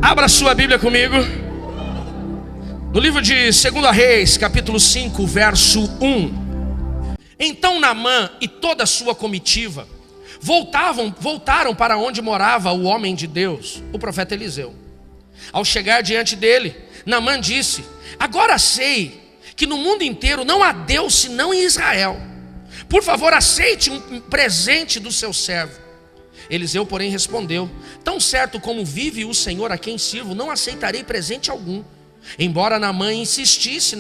Abra sua Bíblia comigo. No livro de 2 Reis, capítulo 5, verso 1. Então Naamã e toda a sua comitiva voltaram para onde morava o homem de Deus, o profeta Eliseu. Ao chegar diante dele, Naamã disse: agora sei que no mundo inteiro não há Deus senão em Israel. Por favor, aceite um presente do seu servo. Eliseu, porém, respondeu: tão certo como vive o Senhor a quem sirvo, não aceitarei presente algum. Embora Naamã insistisse,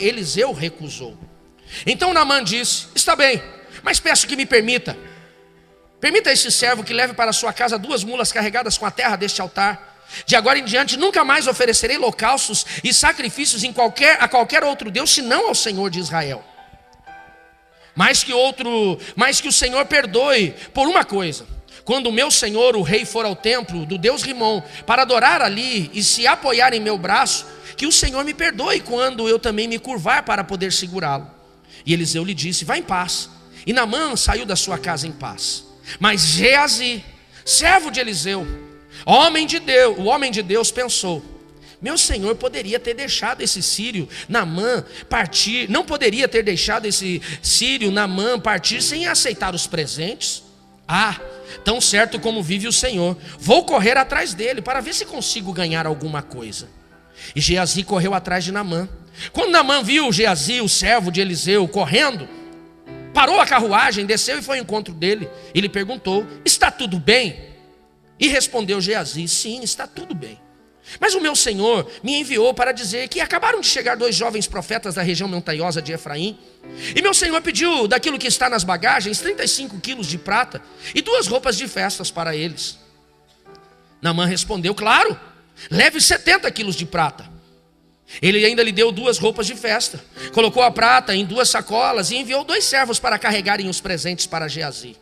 Eliseu recusou. Então Naamã disse: está bem, mas peço que me permita a este servo que leve para sua casa 2 mulas carregadas com a terra deste altar. De agora em diante nunca mais oferecerei holocaustos e sacrifícios a qualquer outro Deus, senão ao Senhor de Israel. Mas que o Senhor perdoe por uma coisa: quando o meu senhor, o rei, for ao templo do Deus Rimon para adorar ali e se apoiar em meu braço, que o Senhor me perdoe quando eu também me curvar para poder segurá-lo. E Eliseu lhe disse: vá em paz. E Naamã saiu da sua casa em paz. Mas Geazi, servo de Eliseu, o homem de Deus pensou: meu senhor poderia ter deixado esse sírio Naamã partir, não poderia ter deixado esse sírio Naamã partir sem aceitar os presentes? Tão certo como vive o Senhor, vou correr atrás dele para ver se consigo ganhar alguma coisa. E Geazi correu atrás de Naamã. Quando Naamã viu Geazi, o servo de Eliseu, correndo, parou a carruagem, desceu e foi ao encontro dele. E lhe perguntou: está tudo bem? E respondeu Geazi: sim, está tudo bem. Mas o meu senhor me enviou para dizer que acabaram de chegar 2 jovens profetas da região montanhosa de Efraim. E meu senhor pediu daquilo que está nas bagagens 35 quilos de prata e 2 roupas de festas para eles. Naamã respondeu: claro, leve 70 quilos de prata. Ele ainda lhe deu 2 roupas de festa, colocou a prata em 2 sacolas e enviou 2 servos para carregarem os presentes para Geazi.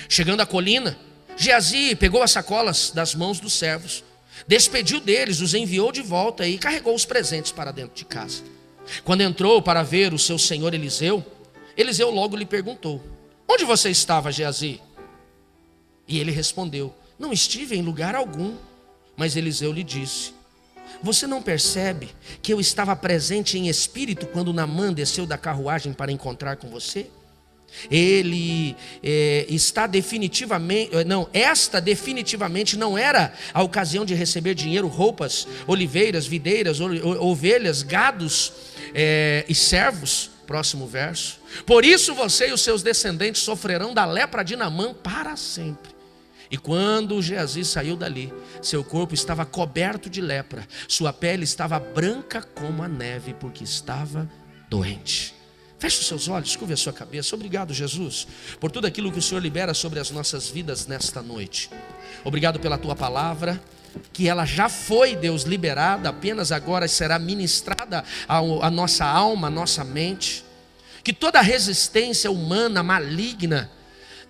Chegando à colina, Geazi pegou as sacolas das mãos dos servos, despediu deles, os enviou de volta e carregou os presentes para dentro de casa. Quando entrou para ver o seu senhor Eliseu, Eliseu logo lhe perguntou: onde você estava, Geazi? E ele respondeu: não estive em lugar algum. Mas Eliseu lhe disse: você não percebe que eu estava presente em espírito quando Naamã desceu da carruagem para encontrar com você? Esta definitivamente não era a ocasião de receber dinheiro, roupas, oliveiras, videiras, ovelhas, gados e servos. Próximo verso. Por isso você e os seus descendentes sofrerão da lepra de Naamã para sempre. E quando Geazi saiu dali, seu corpo estava coberto de lepra, sua pele estava branca como a neve, porque estava doente. Feche os seus olhos, curve a sua cabeça. Obrigado, Jesus, por tudo aquilo que o Senhor libera sobre as nossas vidas nesta noite. Obrigado pela tua palavra, que ela já foi, Deus, liberada, apenas agora será ministrada à nossa alma, à nossa mente. Que toda resistência humana, maligna,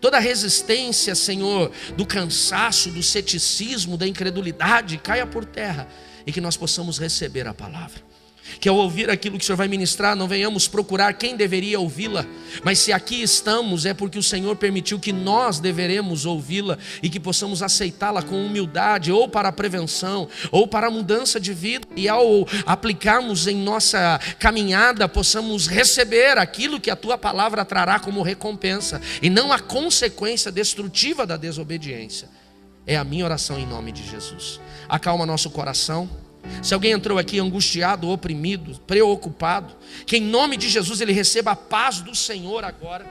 toda resistência, Senhor, do cansaço, do ceticismo, da incredulidade, caia por terra e que nós possamos receber a palavra. Que ao ouvir aquilo que o Senhor vai ministrar, não venhamos procurar quem deveria ouvi-la, mas se aqui estamos é porque o Senhor permitiu que nós deveremos ouvi-la e que possamos aceitá-la com humildade, ou para a prevenção, ou para a mudança de vida, e ao aplicarmos em nossa caminhada, possamos receber aquilo que a Tua palavra trará como recompensa, e não a consequência destrutiva da desobediência. É a minha oração em nome de Jesus. Acalma nosso coração. Se alguém entrou aqui angustiado, oprimido, preocupado, que em nome de Jesus ele receba a paz do Senhor agora.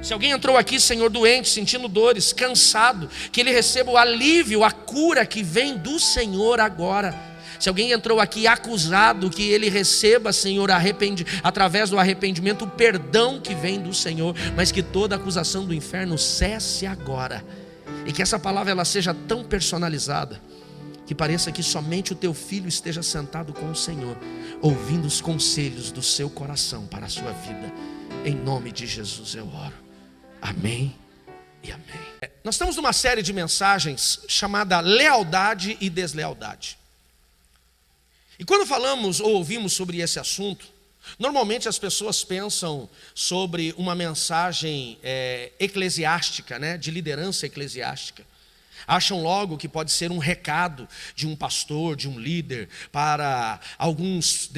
Se alguém entrou aqui, Senhor, doente, sentindo dores, cansado, que ele receba o alívio, a cura que vem do Senhor agora. Se alguém entrou aqui acusado, que ele receba, Senhor, através do arrependimento, o perdão que vem do Senhor, mas que toda acusação do inferno cesse agora. E que essa palavra ela seja tão personalizada, que pareça que somente o teu filho esteja sentado com o Senhor, ouvindo os conselhos do seu coração para a sua vida. Em nome de Jesus eu oro. Amém e amém. Nós estamos numa série de mensagens chamada Lealdade e Deslealdade. E quando falamos ou ouvimos sobre esse assunto, normalmente as pessoas pensam sobre uma mensagem eclesiástica, né, de liderança eclesiástica. Acham logo que pode ser um recado de um pastor, de um líder, para alguns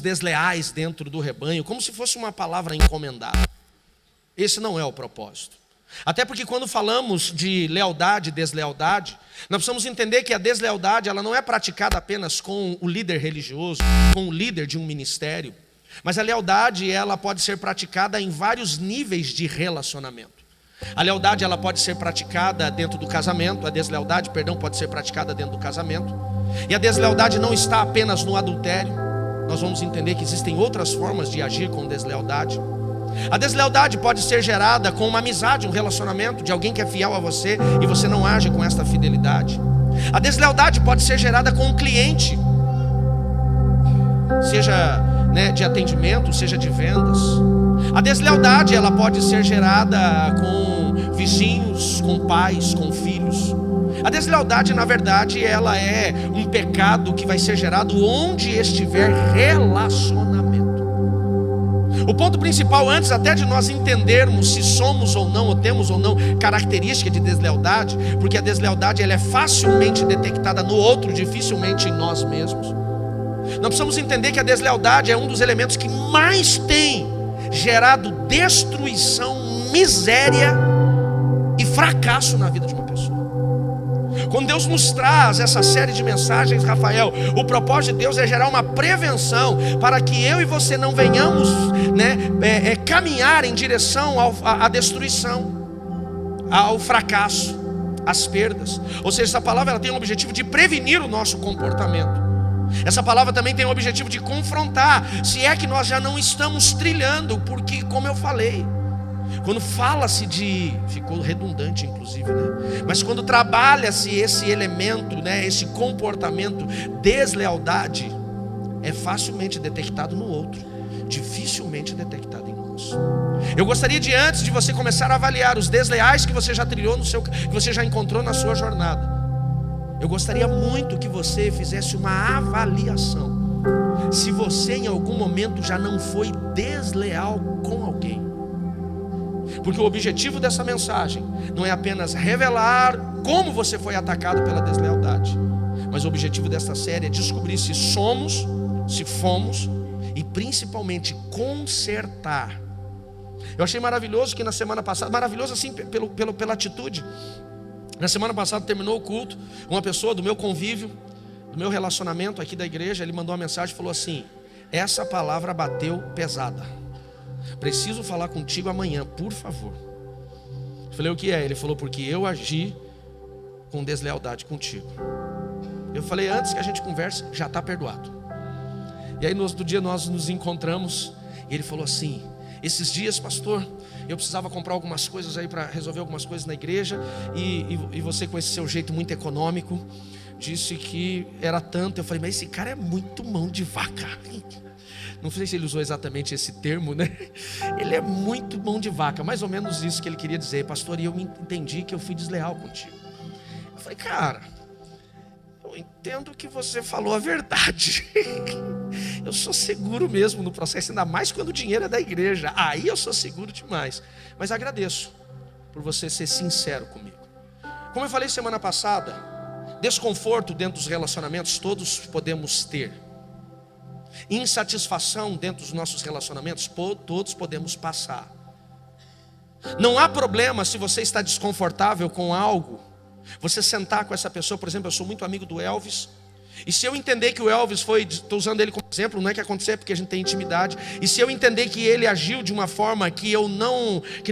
desleais dentro do rebanho, como se fosse uma palavra encomendada. Esse não é o propósito. Até porque quando falamos de lealdade e deslealdade, nós precisamos entender que a deslealdade ela não é praticada apenas com o líder religioso, com o líder de um ministério, mas a lealdade ela pode ser praticada em vários níveis de relacionamento. A lealdade ela pode ser praticada dentro do casamento, a deslealdade, pode ser praticada dentro do casamento. E a deslealdade não está apenas no adultério. Nós vamos entender que existem outras formas de agir com deslealdade. A deslealdade pode ser gerada com uma amizade, um relacionamento de alguém que é fiel a você e você não age com esta fidelidade. A deslealdade pode ser gerada com um cliente, seja de atendimento, seja de vendas. A deslealdade ela pode ser gerada com vizinhos, com pais, com filhos. A deslealdade, na verdade, ela é um pecado que vai ser gerado onde estiver relacionamento. O ponto principal, antes até de nós entendermos se somos ou não, ou temos ou não característica de deslealdade, porque a deslealdade ela é facilmente detectada no outro, dificilmente em nós mesmos. Nós precisamos entender que a deslealdade é um dos elementos que mais tem gerado destruição, miséria e fracasso na vida de uma pessoa. Quando Deus nos traz essa série de mensagens, Rafael, o propósito de Deus é gerar uma prevenção para que eu e você não venhamos caminhar em direção à destruição, ao fracasso, às perdas. Ou seja, essa palavra ela tem o objetivo de prevenir o nosso comportamento. Essa palavra também tem o objetivo de confrontar, se é que nós já não estamos trilhando, porque como eu falei, quando fala-se ficou redundante inclusive, mas quando trabalha-se esse elemento, esse comportamento, deslealdade, é facilmente detectado no outro, dificilmente detectado em nós. Eu gostaria de, antes de você começar a avaliar os desleais que você já trilhou que você já encontrou na sua jornada, eu gostaria muito que você fizesse uma avaliação, se você em algum momento já não foi desleal com alguém. Porque o objetivo dessa mensagem não é apenas revelar como você foi atacado pela deslealdade, mas o objetivo dessa série é descobrir se somos, se fomos, e principalmente consertar. Eu achei maravilhoso que na semana passada, maravilhoso assim pela atitude. Na semana passada terminou o culto, uma pessoa do meu convívio, do meu relacionamento aqui da igreja, ele mandou uma mensagem e falou assim: essa palavra bateu pesada, preciso falar contigo amanhã, por favor. Eu falei: o que é? Ele falou: porque eu agi com deslealdade contigo. Eu falei: antes que a gente converse, já está perdoado. E aí no outro dia nós nos encontramos e ele falou assim: esses dias, pastor, eu precisava comprar algumas coisas aí para resolver algumas coisas na igreja, e você, com esse seu jeito muito econômico, disse que era tanto. Eu falei: mas esse cara é muito mão de vaca. Não sei se ele usou exatamente esse termo, Ele é muito mão de vaca, mais ou menos isso que ele queria dizer. Pastor, e eu entendi que eu fui desleal contigo. Eu falei: cara, eu entendo que você falou a verdade. Eu sou seguro mesmo no processo, ainda mais quando o dinheiro é da igreja. Aí eu sou seguro demais. Mas agradeço por você ser sincero comigo. Como eu falei semana passada, desconforto dentro dos relacionamentos todos podemos ter. Insatisfação dentro dos nossos relacionamentos todos podemos passar. Não há problema se você está desconfortável com algo, você sentar com essa pessoa. Por exemplo, eu sou muito amigo do Elvis, e se eu entender que o Elvis estou usando ele como exemplo, não é que acontecer porque a gente tem intimidade, e se eu entender que ele agiu de uma forma que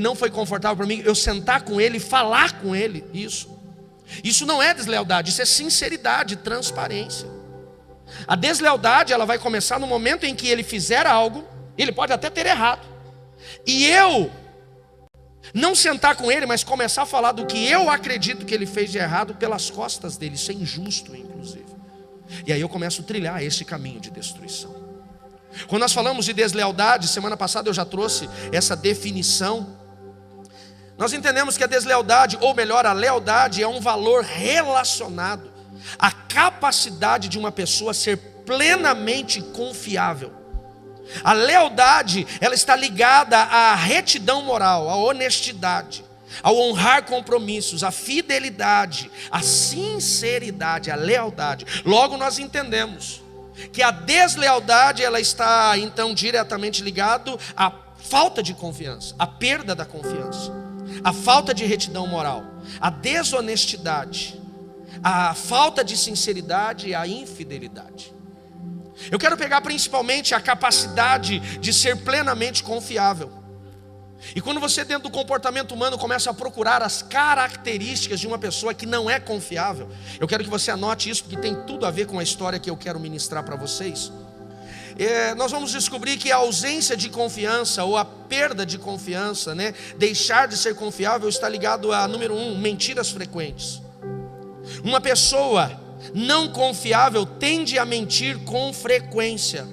não foi confortável para mim, eu sentar com ele e falar com ele, isso não é deslealdade, isso é sinceridade, transparência. A deslealdade ela vai começar no momento em que ele fizer algo, ele pode até ter errado, e eu não sentar com ele, mas começar a falar do que eu acredito que ele fez de errado pelas costas dele. Isso é injusto, inclusive. E aí eu começo a trilhar esse caminho de destruição. Quando nós falamos de deslealdade, semana passada eu já trouxe essa definição. Nós entendemos que a deslealdade, ou melhor, a lealdade, é um valor relacionado à capacidade de uma pessoa ser plenamente confiável. A lealdade, ela está ligada à retidão moral, à honestidade, ao honrar compromissos, a fidelidade, a sinceridade, a lealdade. Logo nós entendemos que a deslealdade, ela está então diretamente ligado à falta de confiança, à perda da confiança, à falta de retidão moral, à desonestidade, à falta de sinceridade e à infidelidade. Eu quero pegar principalmente a capacidade de ser plenamente confiável. E quando você, dentro do comportamento humano, começa a procurar as características de uma pessoa que não é confiável, eu quero que você anote isso, porque tem tudo a ver com a história que eu quero ministrar para vocês. Nós vamos descobrir que a ausência de confiança, ou a perda de confiança, né, deixar de ser confiável, está ligado a, número 1, mentiras frequentes. Uma pessoa não confiável tende a mentir com frequência,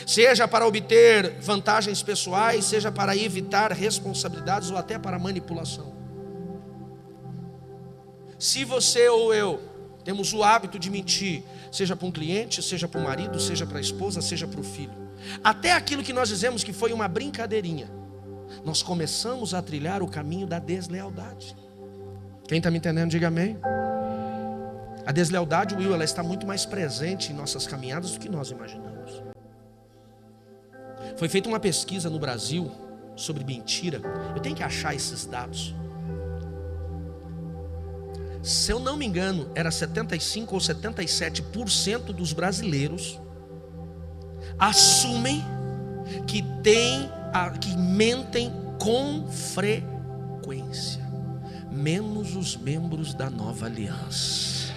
seja para obter vantagens pessoais, seja para evitar responsabilidades ou até para manipulação. Se você ou eu temos o hábito de mentir, seja para um cliente, seja para o marido, seja para a esposa, seja para o filho, até aquilo que nós dizemos que foi uma brincadeirinha, nós começamos a trilhar o caminho da deslealdade. Quem está me entendendo, diga amém. A deslealdade, Will, ela está muito mais presente em nossas caminhadas do que nós imaginamos. Foi feita uma pesquisa no Brasil sobre mentira. Eu tenho que achar esses dados. Se eu não me engano, era 75 ou 77% dos brasileiros assumem que mentem com frequência, menos os membros da nova aliança.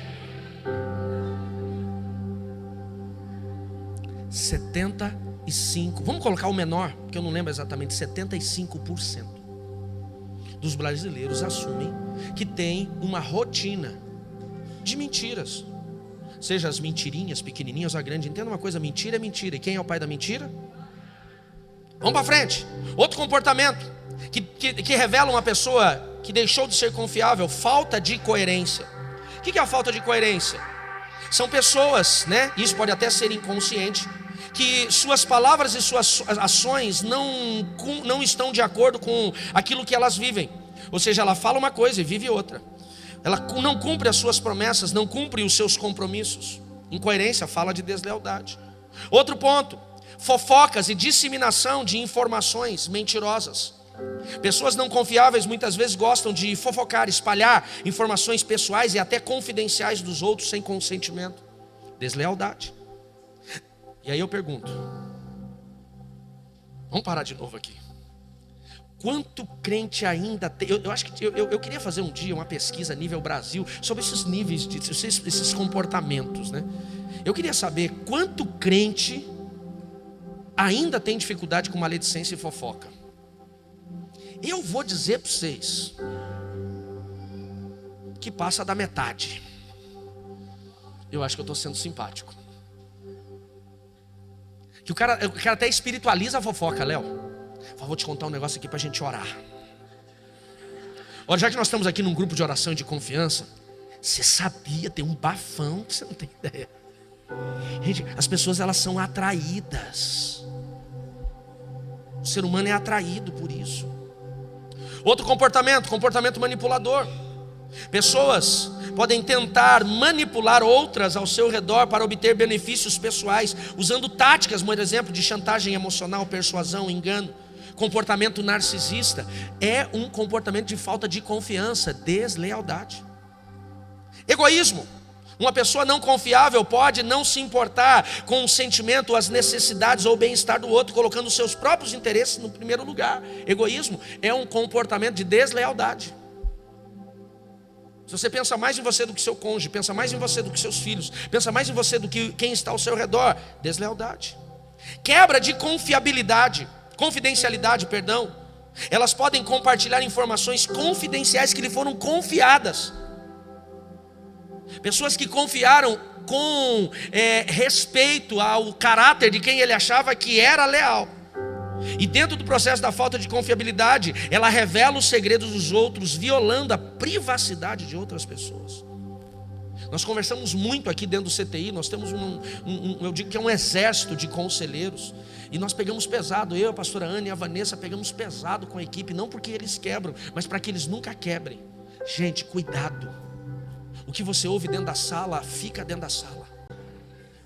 75, vamos colocar o menor, porque eu não lembro exatamente, 75% dos brasileiros assumem que tem uma rotina de mentiras, seja as mentirinhas, pequenininhas ou a grande. Entenda uma coisa, mentira é mentira. E quem é o pai da mentira? Vamos para frente. Outro comportamento que revela uma pessoa que deixou de ser confiável: falta de coerência. O que é a falta de coerência? São pessoas, né? Isso pode até ser inconsciente, que suas palavras e suas ações não estão de acordo com aquilo que elas vivem. Ou seja, ela fala uma coisa e vive outra. Ela não cumpre as suas promessas, não cumpre os seus compromissos. Incoerência fala de deslealdade. Outro ponto: fofocas e disseminação de informações mentirosas. Pessoas não confiáveis muitas vezes gostam de fofocar, espalhar informações pessoais e até confidenciais dos outros sem consentimento. Deslealdade. E aí eu pergunto, vamos parar de novo aqui. Quanto crente ainda tem? Eu acho que eu queria fazer um dia uma pesquisa a nível Brasil sobre esses níveis, esses comportamentos, né? Eu queria saber quanto crente ainda tem dificuldade com maledicência e fofoca. Eu vou dizer para vocês que passa da metade. Eu acho que eu estou sendo simpático. Que o cara até espiritualiza a fofoca, Léo. Vou te contar um negócio aqui para a gente orar. Olha, já que nós estamos aqui num grupo de oração e de confiança, você sabia, tem um bafão que você não tem ideia. Gente, as pessoas, elas são atraídas. O ser humano é atraído por isso. Outro comportamento manipulador. Pessoas podem tentar manipular outras ao seu redor para obter benefícios pessoais, usando táticas, por exemplo, de chantagem emocional, persuasão, engano. Comportamento narcisista é um comportamento de falta de confiança, deslealdade. Egoísmo. Uma pessoa não confiável pode não se importar com o sentimento, as necessidades ou o bem-estar do outro, colocando os seus próprios interesses no primeiro lugar. Egoísmo é um comportamento de deslealdade. Se você pensa mais em você do que seu cônjuge, pensa mais em você do que seus filhos, pensa mais em você do que quem está ao seu redor, deslealdade. Quebra de confidencialidade, elas podem compartilhar informações confidenciais que lhe foram confiadas. Pessoas que confiaram com respeito ao caráter de quem ele achava que era leal. E dentro do processo da falta de confiabilidade, ela revela os segredos dos outros, violando a privacidade de outras pessoas. Nós conversamos muito aqui dentro do CTI. Nós temos eu digo que é um exército de conselheiros. E nós pegamos pesado, eu, a pastora Ana e a Vanessa pegamos pesado com a equipe. Não porque eles quebram, mas para que eles nunca quebrem. Gente, cuidado. O que você ouve dentro da sala, fica dentro da sala.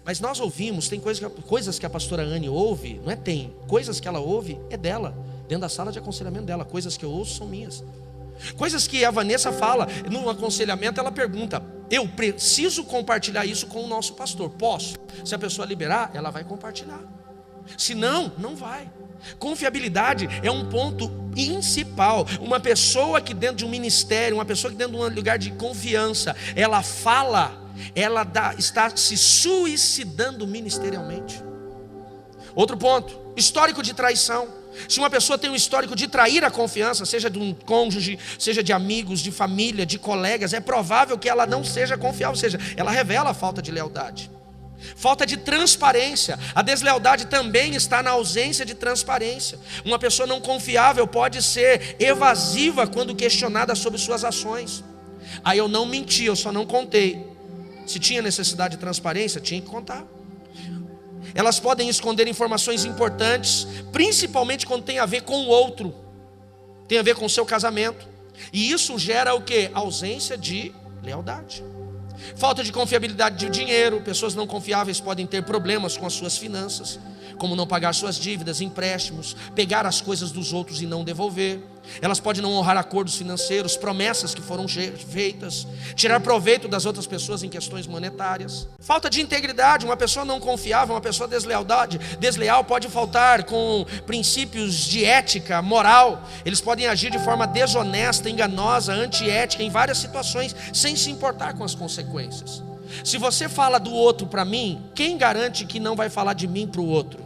Mas nós ouvimos, tem coisas que a pastora Anne ouve. Não é tem, coisas que ela ouve é dela, dentro da sala de aconselhamento dela. Coisas que eu ouço são minhas. Coisas que a Vanessa fala no aconselhamento, ela pergunta: eu preciso compartilhar isso com o nosso pastor? Posso? Se a pessoa liberar, ela vai compartilhar. Se não, não vai. Confiabilidade é um ponto principal. Uma pessoa que dentro de um ministério, uma pessoa que dentro de um lugar de confiança, ela fala, está se suicidando ministerialmente. Outro ponto, histórico de traição. Se uma pessoa tem um histórico de trair a confiança, seja de um cônjuge, seja de amigos, de família, de colegas, é provável que ela não seja confiável, ou seja, ela revela a falta de lealdade. Falta de transparência. A deslealdade também está na ausência de transparência. Uma pessoa não confiável pode ser evasiva quando questionada sobre suas ações. Aí eu não menti, eu só não contei. Se tinha necessidade de transparência, tinha que contar. Elas podem esconder informações importantes, principalmente quando tem a ver com o outro, tem a ver com o seu casamento. E isso gera o quê? Ausência de lealdade. Falta de confiabilidade de dinheiro. Pessoas não confiáveis podem ter problemas com as suas finanças, como não pagar suas dívidas, empréstimos, pegar as coisas dos outros e não devolver. Elas podem não honrar acordos financeiros, promessas que foram feitas, tirar proveito das outras pessoas em questões monetárias. Falta de integridade. Uma pessoa não confiável, uma pessoa desleal pode faltar com princípios de ética, moral. Eles podem agir de forma desonesta, enganosa, antiética em várias situações, sem se importar com as consequências. Se você fala do outro para mim, quem garante que não vai falar de mim para o outro?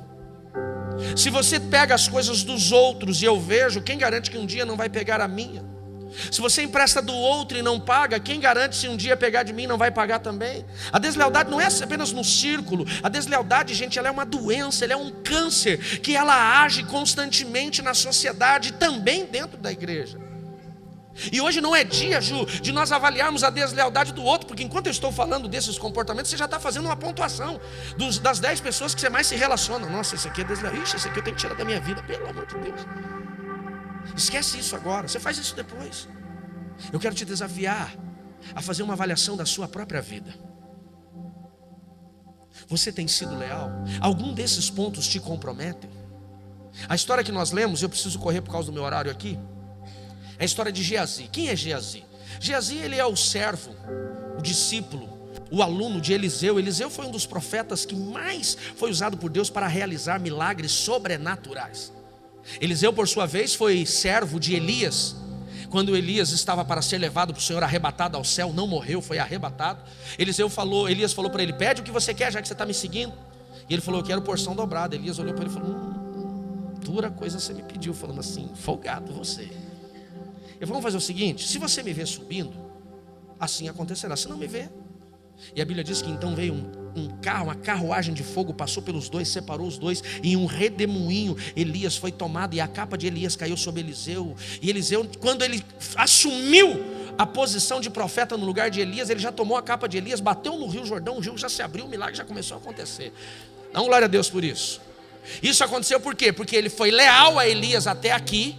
Se você pega as coisas dos outros e eu vejo, quem garante que um dia não vai pegar a minha? Se você empresta do outro e não paga, quem garante se um dia pegar de mim não vai pagar também? A deslealdade não é apenas no círculo. A deslealdade, gente, ela é uma doença, ela é um câncer, que ela age constantemente na sociedade, também dentro da igreja. E hoje não é dia, Ju, de nós avaliarmos a deslealdade do outro, porque enquanto eu estou falando desses comportamentos, você já está fazendo uma pontuação das 10 pessoas que você mais se relaciona. Nossa, esse aqui é desleal. Ixi, esse aqui eu tenho que tirar da minha vida, pelo amor de Deus. Esquece isso agora, você faz isso depois. Eu quero te desafiar a fazer uma avaliação da sua própria vida. Você tem sido leal? Algum desses pontos te comprometem? A história que nós lemos, eu preciso correr por causa do meu horário aqui, é a história de Geazi. Quem é Geazi? Geazi, ele é o servo, o discípulo, o aluno de Eliseu. Eliseu foi um dos profetas que mais foi usado por Deus para realizar milagres sobrenaturais. Eliseu, por sua vez, foi servo de Elias. Quando Elias estava para ser levado para o Senhor, arrebatado ao céu, não morreu, foi arrebatado. Elias falou para ele: pede o que você quer, já que você está me seguindo. E ele falou: eu quero porção dobrada. Elias olhou para ele e falou: dura coisa você me pediu. Falando assim: folgado você. Eu falei: vamos fazer o seguinte, se você me ver subindo, assim acontecerá. Se não me ver. E a Bíblia diz que então veio uma carruagem de fogo, passou pelos dois, separou os dois, e em um redemoinho Elias foi tomado, e a capa de Elias caiu sobre Eliseu. E Eliseu, quando ele assumiu a posição de profeta no lugar de Elias, ele já tomou a capa de Elias, bateu no Rio Jordão, o rio já se abriu, o milagre já começou a acontecer. Dá glória a Deus por isso. Isso aconteceu por quê? Porque ele foi leal a Elias até aqui.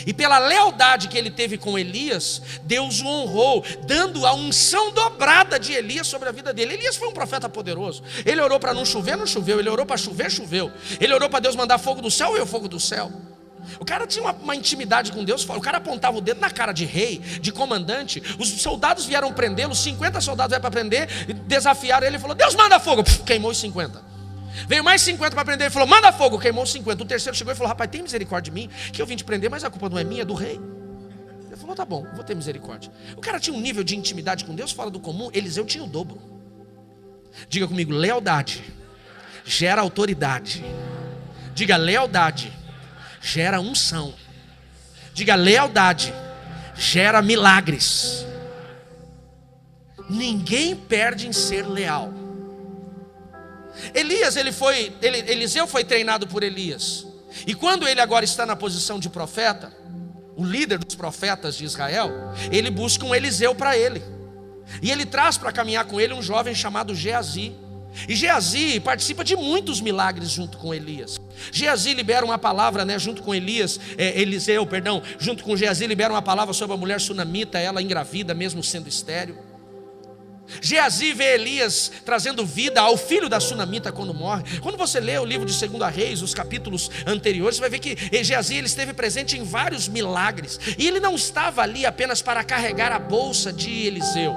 E pela lealdade que ele teve com Elias, Deus o honrou, dando a unção dobrada de Elias sobre a vida dele. Elias foi um profeta poderoso. Ele orou para não chover, não choveu. Ele orou para chover, choveu. Ele orou para Deus mandar fogo do céu, veio fogo do céu. O cara tinha uma intimidade com Deus. O cara apontava o dedo na cara de rei, de comandante. Os soldados vieram prendê-lo, 50 soldados vieram para prender, desafiaram ele e falou: Deus manda fogo. Queimou os 50. Veio mais 50 para prender, ele falou: manda fogo, queimou os 50. O terceiro chegou e falou: rapaz, tem misericórdia de mim, que eu vim te prender, mas a culpa não é minha, é do rei. Ele falou: tá bom, vou ter misericórdia. O cara tinha um nível de intimidade com Deus fora do comum. Eliseu tinha o dobro. Diga comigo: lealdade gera autoridade. Diga: lealdade gera unção. Diga: lealdade gera milagres. Ninguém perde em ser leal. Eliseu foi treinado por Elias. E quando ele agora está na posição de profeta, o líder dos profetas de Israel, ele busca um Eliseu para ele. E ele traz para caminhar com ele um jovem chamado Geazi. E Geazi participa de muitos milagres junto com Elias. Geazi libera uma palavra, junto com Eliseu, junto com Geazi libera uma palavra sobre a mulher sunamita, ela engravida mesmo sendo estéril. Geazi vê Elias trazendo vida ao filho da sunamita quando morre. Quando você lê o livro de 2 Reis, os capítulos anteriores, você vai ver que Geazi ele esteve presente em vários milagres. E ele não estava ali apenas para carregar a bolsa de Eliseu.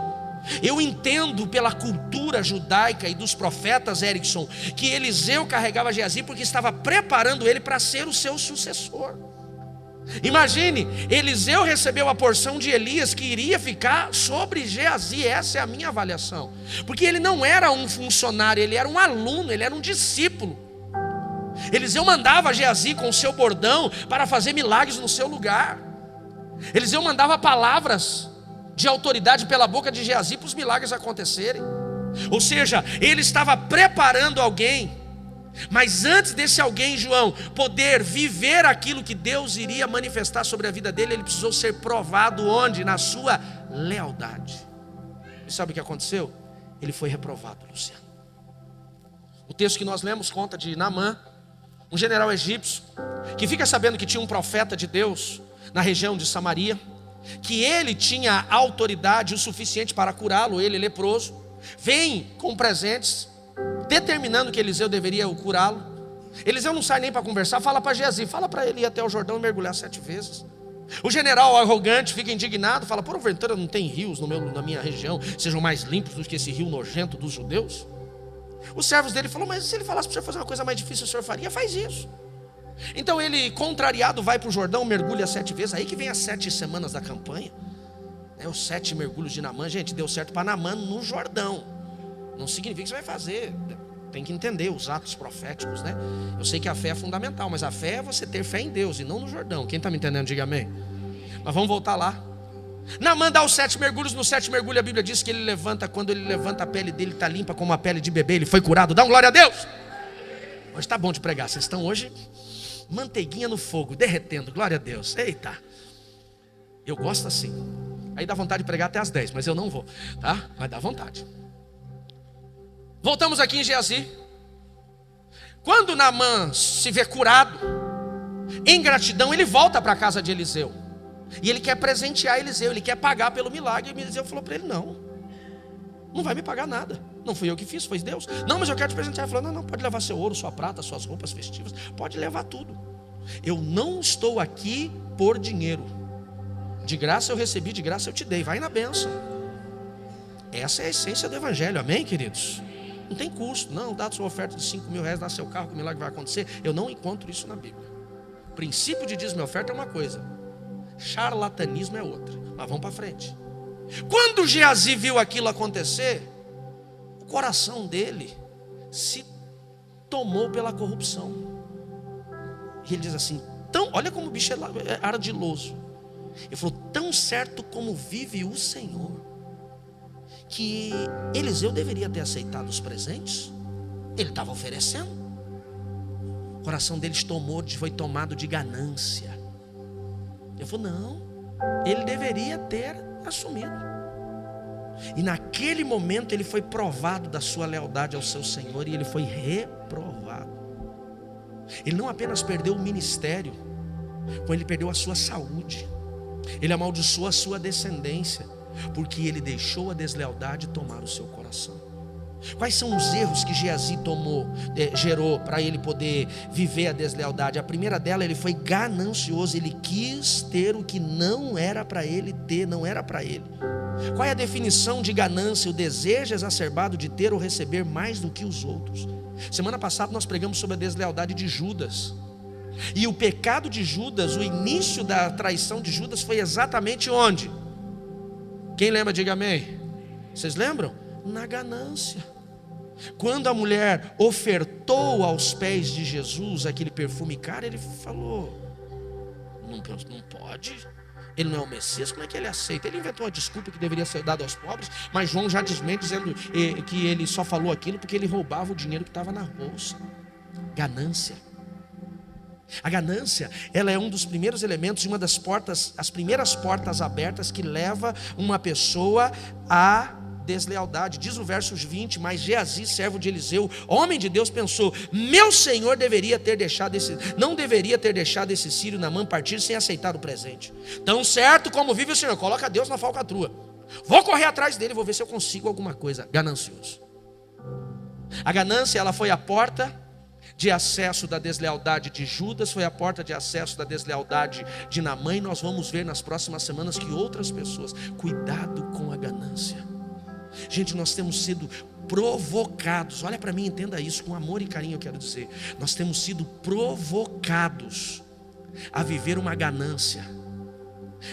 Eu entendo pela cultura judaica e dos profetas, Erickson, que Eliseu carregava Geazi porque estava preparando ele para ser o seu sucessor. Imagine, Eliseu recebeu a porção de Elias que iria ficar sobre Geazi. Essa é a minha avaliação, porque ele não era um funcionário, ele era um aluno, ele era um discípulo. Eliseu mandava Geazi com o seu bordão para fazer milagres no seu lugar. Eliseu mandava palavras de autoridade pela boca de Geazi para os milagres acontecerem. Ou seja, ele estava preparando alguém. Mas antes desse alguém, João, poder viver aquilo que Deus iria manifestar sobre a vida dele, ele precisou ser provado onde? Na sua lealdade. E sabe o que aconteceu? Ele foi reprovado, Luciano. O texto que nós lemos conta de Naamã, um general egípcio, que fica sabendo que tinha um profeta de Deus na região de Samaria, que ele tinha autoridade o suficiente para curá-lo, ele leproso, vem com presentes, determinando que Eliseu deveria curá-lo. Eliseu não sai nem para conversar, fala para Geazi, fala para ele ir até o Jordão e mergulhar 7 vezes. O general arrogante fica indignado, fala: porventura não tem rios na minha região sejam mais limpos do que esse rio nojento dos judeus? Os servos dele falaram: mas se ele falasse para você fazer uma coisa mais difícil, o senhor faria? Faz isso. Então ele, contrariado, vai para o Jordão, mergulha 7 vezes. Aí que vem as 7 semanas da campanha, os 7 mergulhos de Naamã. Gente, deu certo para Naamã no Jordão, não significa que você vai fazer. Tem que entender os atos proféticos, Eu sei que a fé é fundamental, mas a fé é você ter fé em Deus e não no Jordão. Quem está me entendendo, diga amém. Mas vamos voltar lá. Naamã dá os 7 mergulhos. No 7º mergulho a Bíblia diz que ele levanta. Quando ele levanta, a pele dele está limpa como a pele de bebê. Ele foi curado. Dá um glória a Deus. Hoje está bom de pregar. Vocês estão hoje manteiguinha no fogo, derretendo. Glória a Deus. Eita, eu gosto assim. Aí dá vontade de pregar até as 10, mas eu não vou, tá? Mas dá vontade. Voltamos aqui em Geazi. Quando Naamã se vê curado, em gratidão ele volta para a casa de Eliseu. E ele quer presentear Eliseu, ele quer pagar pelo milagre. E Eliseu falou para ele: não vai me pagar nada. Não fui eu que fiz, foi Deus. Não, mas eu quero te presentear. Ele falou: não, pode levar seu ouro, sua prata, suas roupas festivas, pode levar tudo. Eu não estou aqui por dinheiro. De graça eu recebi, de graça eu te dei. Vai na bênção. Essa é a essência do evangelho, amém, queridos? Não tem custo, não. Dá a sua oferta de 5 mil reais, dá seu carro, que o milagre vai acontecer. Eu não encontro isso na Bíblia. O princípio de dízimo e oferta é uma coisa, charlatanismo é outra. Mas vamos para frente. Quando Geazi viu aquilo acontecer, o coração dele se tomou pela corrupção. E ele diz assim: olha como o bicho é ardiloso. Ele falou: tão certo como vive o Senhor, que Eliseu deveria ter aceitado os presentes. Ele estava oferecendo. O coração deles foi tomado de ganância. Ele falou: não, ele deveria ter assumido. E naquele momento ele foi provado da sua lealdade ao seu Senhor, e ele foi reprovado. Ele não apenas perdeu o ministério, como ele perdeu a sua saúde. Ele amaldiçoou a sua descendência, porque ele deixou a deslealdade tomar o seu coração. Quais são os erros que Geazi gerou para ele poder viver a deslealdade? A primeira dela, ele foi ganancioso. Ele quis ter o que não era para ele ter, não era para ele. Qual é a definição de ganância? O desejo exacerbado de ter ou receber mais do que os outros. Semana passada nós pregamos sobre a deslealdade de Judas. E o pecado de Judas, o início da traição de Judas foi exatamente onde? Quem lembra, diga amém. Vocês lembram? Na ganância. Quando a mulher ofertou aos pés de Jesus aquele perfume caro, ele falou: não pode, ele não é o Messias, como é que ele aceita? Ele inventou uma desculpa que deveria ser dada aos pobres, mas João já desmente, dizendo que ele só falou aquilo porque ele roubava o dinheiro que estava na bolsa. Ganância. A ganância, ela é um dos primeiros elementos, uma das portas, as primeiras portas abertas que leva uma pessoa à deslealdade. Diz o verso 20: mas Geazi, servo de Eliseu, homem de Deus, pensou: meu senhor não deveria ter deixado esse sírio Naamã partir sem aceitar o presente. Tão certo como vive o Senhor, coloca Deus na falcatrua, vou correr atrás dele, vou ver se eu consigo alguma coisa. Ganancioso. A ganância, ela foi a porta de acesso da deslealdade de Judas, foi a porta de acesso da deslealdade de Naamã, e nós vamos ver nas próximas semanas que outras pessoas. Cuidado com a ganância. Gente, nós temos sido provocados, olha para mim, entenda isso com amor e carinho, eu quero dizer, nós temos sido provocados a viver uma ganância,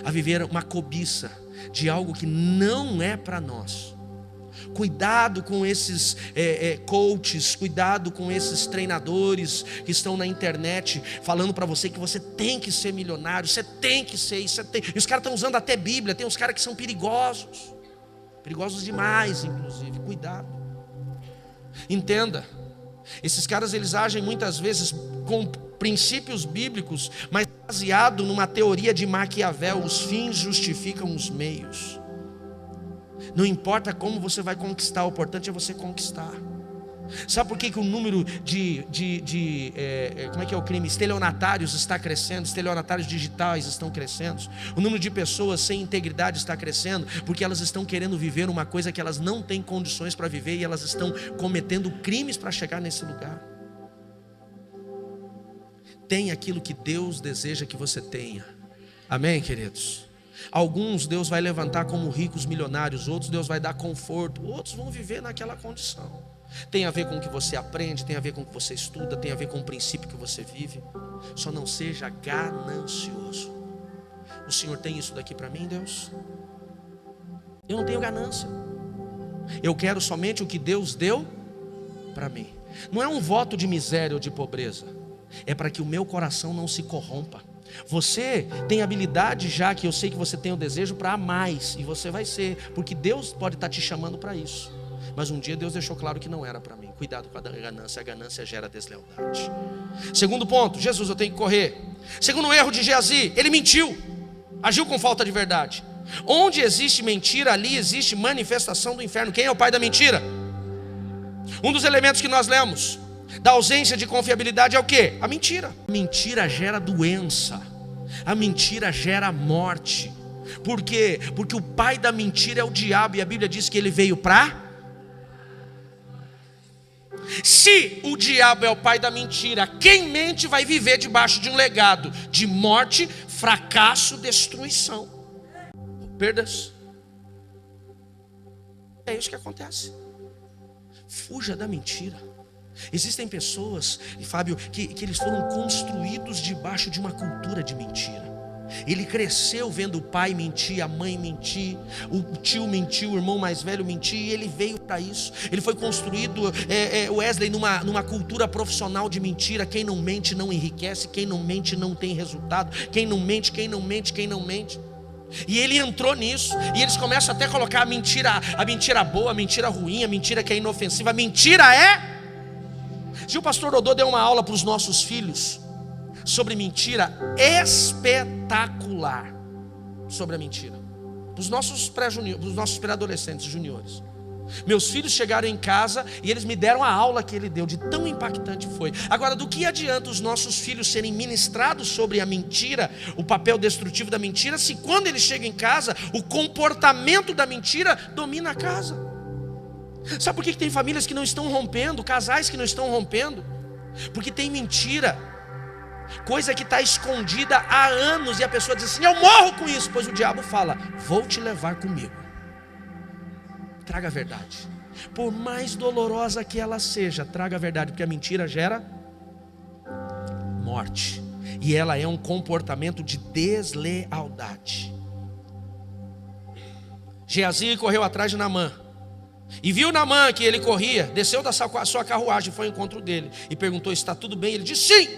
a viver uma cobiça de algo que não é para nós. Cuidado com esses coaches, cuidado com esses treinadores que estão na internet falando para você que você tem que ser milionário, você tem que ser isso, e os caras estão usando até Bíblia. Tem uns caras que são perigosos demais, inclusive. Cuidado. Entenda, esses caras, eles agem muitas vezes com princípios bíblicos, mas baseado numa teoria de Maquiavel: os fins justificam os meios. Não importa como você vai conquistar, o importante é você conquistar. Sabe por que o número como é que é o crime? Estelionatários está crescendo, estelionatários digitais estão crescendo. O número de pessoas sem integridade está crescendo, porque elas estão querendo viver uma coisa que elas não têm condições para viver, e elas estão cometendo crimes para chegar nesse lugar. Tenha aquilo que Deus deseja que você tenha. Amém, queridos? Alguns Deus vai levantar como ricos milionários, outros Deus vai dar conforto, outros vão viver naquela condição. Tem a ver com o que você aprende, tem a ver com o que você estuda, tem a ver com o princípio que você vive. Só não seja ganancioso. O Senhor tem isso daqui para mim, Deus? Eu não tenho ganância. Eu quero somente o que Deus deu para mim. Não é um voto de miséria ou de pobreza, é para que o meu coração não se corrompa. Você tem habilidade, já que eu sei que você tem o desejo para amar mais, e você vai ser, porque Deus pode estar te chamando para isso. Mas um dia Deus deixou claro que não era para mim. Cuidado com a ganância gera deslealdade. Segundo ponto, Jesus, eu tenho que correr. Segundo erro de Geazi, ele mentiu, agiu com falta de verdade. Onde existe mentira, ali existe manifestação do inferno. Quem é o pai da mentira? Um dos elementos que nós lemos da ausência de confiabilidade é o quê? A mentira. A mentira gera doença, a mentira gera morte. Por quê? Porque o pai da mentira é o diabo, e a Bíblia diz que ele veio para... Se o diabo é o pai da mentira, quem mente vai viver debaixo de um legado de morte, fracasso, destruição, perdas. É isso que acontece. Fuja da mentira. Existem pessoas, Fábio, que eles foram construídos debaixo de uma cultura de mentira. Ele cresceu vendo o pai mentir, a mãe mentir, o tio mentir, o irmão mais velho mentir, e ele veio para isso. Ele foi construído, Wesley, numa cultura profissional de mentira. Quem não mente não enriquece, quem não mente não tem resultado, quem não mente. E ele entrou nisso, e eles começam até a colocar a mentira boa, a mentira ruim, a mentira que é inofensiva. A mentira é... Se o pastor Dodô deu uma aula para os nossos filhos sobre mentira espetacular, sobre a mentira, para os nossos pré-adolescentes, juniores. Meus filhos chegaram em casa e eles me deram a aula que ele deu, de tão impactante foi. Agora, do que adianta os nossos filhos serem ministrados sobre a mentira, o papel destrutivo da mentira, se quando eles chegam em casa, o comportamento da mentira domina a casa? Sabe por que tem famílias que não estão rompendo, casais que não estão rompendo? Porque tem mentira, coisa que está escondida há anos, e a pessoa diz assim: eu morro com isso. Pois o diabo fala: vou te levar comigo. Traga a verdade, por mais dolorosa que ela seja, traga a verdade, porque a mentira gera morte, e ela é um comportamento de deslealdade. Geazi correu atrás de Naamã, e viu Naamã que ele corria, desceu da sua carruagem, foi ao encontro dele e perguntou: está tudo bem? Ele disse: sim.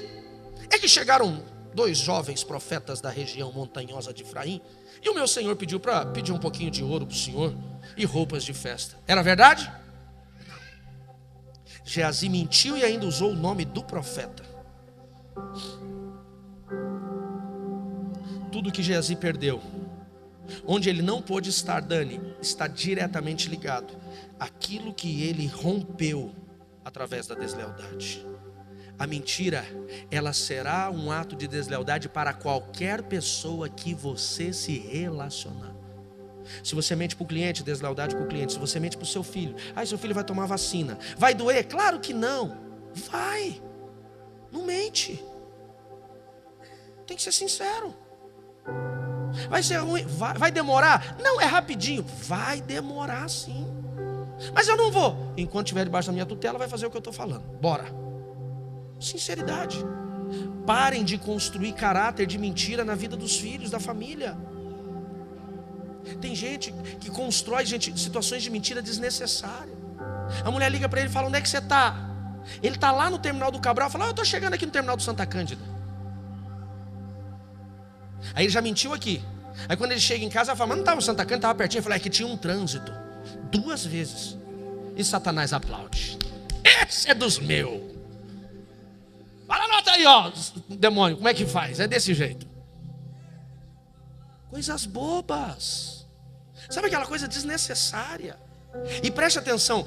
É que chegaram 2 jovens profetas da região montanhosa de Efraim, e o meu senhor pediu para pedir um pouquinho de ouro para o senhor e roupas de festa. Era verdade? Geazi mentiu e ainda usou o nome do profeta. tudo que Geazi perdeu, onde ele não pôde estar, Dani, está diretamente ligado àquilo que ele rompeu através da deslealdade. A mentira, ela será um ato de deslealdade para qualquer pessoa que você se relacionar. Se você mente para o cliente, deslealdade com o cliente. Se você mente para o seu filho, seu filho vai tomar vacina, vai doer? Claro que não. Vai, não mente. Tem que ser sincero. Vai ser ruim? Vai demorar? Não, é rapidinho. Vai demorar sim. Mas eu não vou. Enquanto estiver debaixo da minha tutela, vai fazer o que eu estou falando. Bora. Sinceridade. Parem de construir caráter de mentira na vida dos filhos, da família. Tem gente que constrói, situações de mentira desnecessária. A mulher liga para ele e fala: onde é que você está? Ele está lá no terminal do Cabral. Fala: eu estou chegando aqui no terminal do Santa Cândida. Aí ele já mentiu aqui. Aí quando ele chega em casa, ela fala: mas não estava no Santa Cândida, estava pertinho. Eu falei: é que tinha um trânsito 2 vezes. E Satanás aplaude. Esse é dos meus. Fala, anota aí, ó, demônio, como é que faz? É desse jeito. Coisas bobas. Sabe aquela coisa desnecessária? E preste atenção,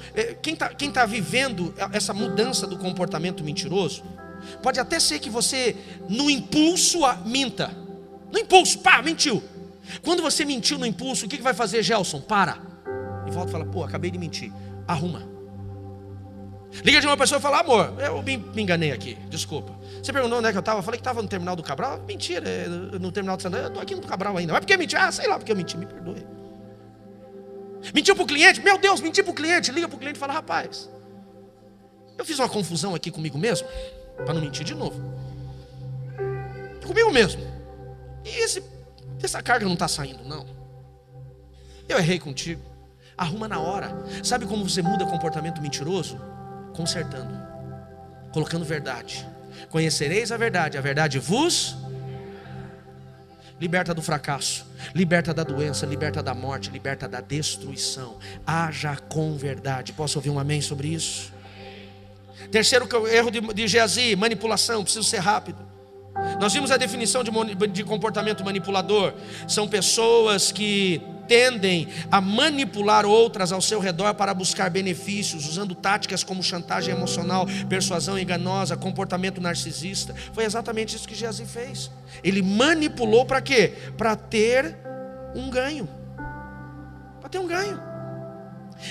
quem tá vivendo essa mudança do comportamento mentiroso, pode até ser que você, no impulso, minta. No impulso, mentiu. Quando você mentiu no impulso, o que vai fazer, Gelson? Para. E volta e fala: pô, acabei de mentir. Arruma. Liga de uma pessoa e fala: amor, eu me enganei aqui, desculpa. Você perguntou onde é que eu estava? Eu falei que estava no terminal do Cabral. Mentira, no terminal do Santa Cândida. Eu estou aqui no Cabral ainda. Mas por que mentir? Sei lá porque eu menti, me perdoe. Mentiu para o cliente? Meu Deus, menti para o cliente. Liga para o cliente e fala: rapaz, eu fiz uma confusão aqui comigo mesmo, para não mentir de novo. Comigo mesmo. E essa carga não está saindo, não. Eu errei contigo. Arruma na hora. Sabe como você muda comportamento mentiroso? Consertando, colocando verdade. Conhecereis a verdade vos liberta do fracasso, liberta da doença, liberta da morte, liberta da destruição. Haja com verdade. Posso ouvir um amém sobre isso? Terceiro erro de Geazi: manipulação. Preciso ser rápido. Nós vimos a definição de comportamento manipulador. São pessoas que tendem a manipular outras ao seu redor para buscar benefícios, usando táticas como chantagem emocional, persuasão enganosa, comportamento narcisista. Foi exatamente isso que Geazi fez. Ele manipulou para quê? Para ter um ganho. Para ter um ganho.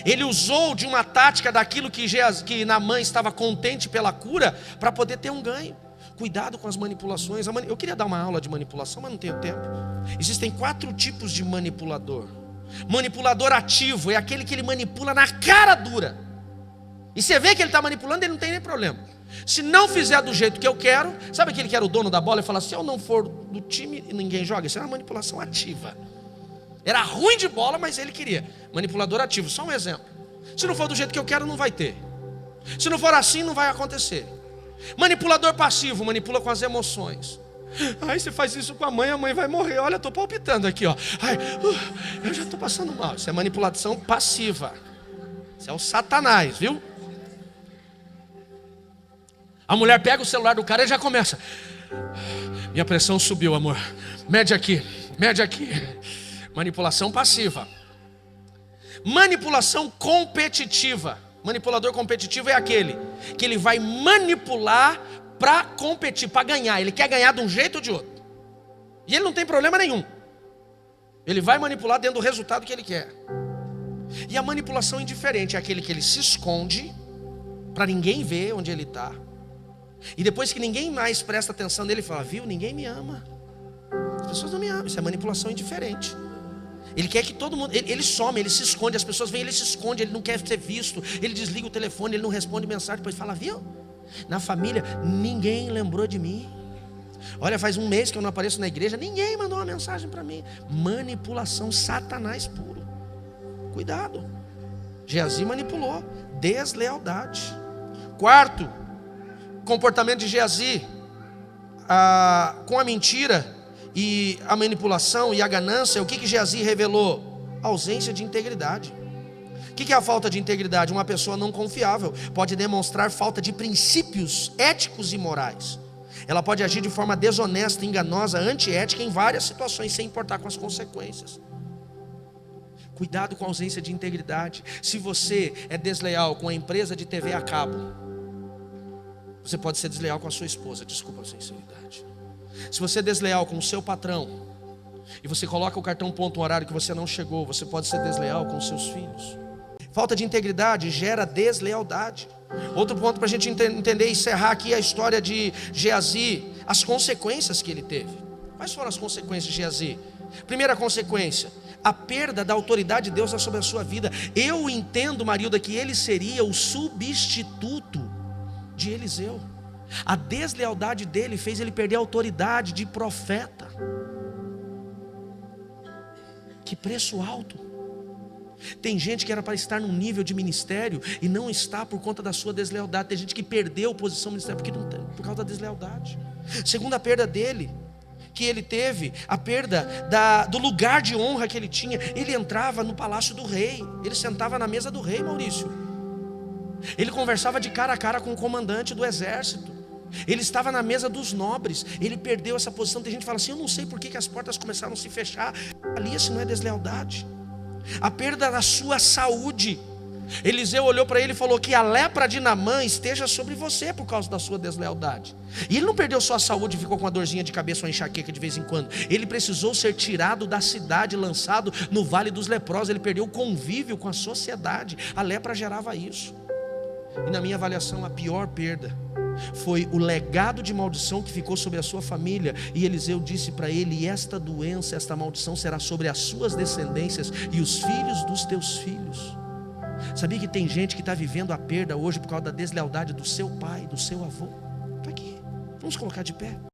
Ele usou de uma tática daquilo que Naamã estava contente pela cura, para poder ter um ganho. Cuidado com as manipulações. Eu queria dar uma aula de manipulação, mas não tenho tempo. Existem 4 tipos de manipulador. Manipulador ativo é aquele que ele manipula na cara dura. E você vê que ele está manipulando, ele não tem nem problema. Se não fizer do jeito que eu quero, sabe aquele que era o dono da bola e fala: se eu não for do time, ninguém joga? Isso é uma manipulação ativa. Era ruim de bola, mas ele queria. Manipulador ativo, só um exemplo. Se não for do jeito que eu quero, não vai ter. Se não for assim, não vai acontecer. Manipulador passivo, manipula com as emoções. Você faz isso com a mãe vai morrer. Olha, eu estou palpitando aqui, ó. Eu já estou passando mal. Isso é manipulação passiva. Isso é o Satanás, viu? A mulher pega o celular do cara e já começa: minha pressão subiu, amor. Mede aqui, mede aqui. Manipulação passiva. Manipulação competitiva. Manipulador competitivo é aquele que ele vai manipular para competir, para ganhar. Ele quer ganhar de um jeito ou de outro. E ele não tem problema nenhum. Ele vai manipular dentro do resultado que ele quer. E a manipulação indiferente é aquele que ele se esconde para ninguém ver onde ele está. E depois que ninguém mais presta atenção nele, ele fala: viu, ninguém me ama. As pessoas não me amam. Isso é manipulação indiferente. Ele quer que todo mundo, ele some, ele se esconde. As pessoas veem, ele se esconde, ele não quer ser visto. Ele desliga o telefone, ele não responde mensagem. Depois fala: viu, na família ninguém lembrou de mim. Olha, faz 1 mês que eu não apareço na igreja, ninguém mandou uma mensagem para mim. Manipulação, Satanás puro. Cuidado. Geazi manipulou. Deslealdade. 4, comportamento de Geazi com a mentira e a manipulação e a ganância. O que Geazi revelou? Ausência de integridade. O que é a falta de integridade? Uma pessoa não confiável pode demonstrar falta de princípios éticos e morais. Ela pode agir de forma desonesta, enganosa, antiética em várias situações, sem importar com as consequências. Cuidado com a ausência de integridade. Se você é desleal com a empresa de TV a cabo, você pode ser desleal com a sua esposa, desculpa a sinceridade. Se você é desleal com o seu patrão, e você coloca o cartão ponto no horário que você não chegou, você pode ser desleal com os seus filhos. Falta de integridade gera deslealdade. Outro ponto para a gente entender e encerrar aqui a história de Geazi, as consequências que ele teve. Quais foram as consequências de Geazi? Primeira consequência, a perda da autoridade de Deus sobre a sua vida. Eu entendo, Marilda, que ele seria o substituto de Eliseu. A deslealdade dele fez ele perder a autoridade de profeta. Que preço alto. Tem gente que era para estar num nível de ministério e não está por conta da sua deslealdade. Tem gente que perdeu posição ministerial por causa da deslealdade. Segunda perda dele, que ele teve, a perda do lugar de honra que ele tinha. Ele entrava no palácio do rei, ele sentava na mesa do rei, Maurício. Ele conversava de cara a cara com o comandante do exército. Ele estava na mesa dos nobres. Ele perdeu essa posição. Tem gente que fala assim: eu não sei por que as portas começaram a se fechar. Ali isso não é deslealdade. A perda da sua saúde. Eliseu olhou para ele e falou que a lepra de Naamã esteja sobre você por causa da sua deslealdade. E ele não perdeu só a saúde e ficou com uma dorzinha de cabeça ou enxaqueca de vez em quando. Ele precisou ser tirado da cidade, lançado no vale dos leprosos. Ele perdeu o convívio com a sociedade. A lepra gerava isso. E na minha avaliação, a pior perda foi o legado de maldição que ficou sobre a sua família. E Eliseu disse para ele: e esta doença, esta maldição será sobre as suas descendências e os filhos dos teus filhos. Sabia que tem gente que está vivendo a perda hoje por causa da deslealdade do seu pai, do seu avô? Está aqui, vamos colocar de pé.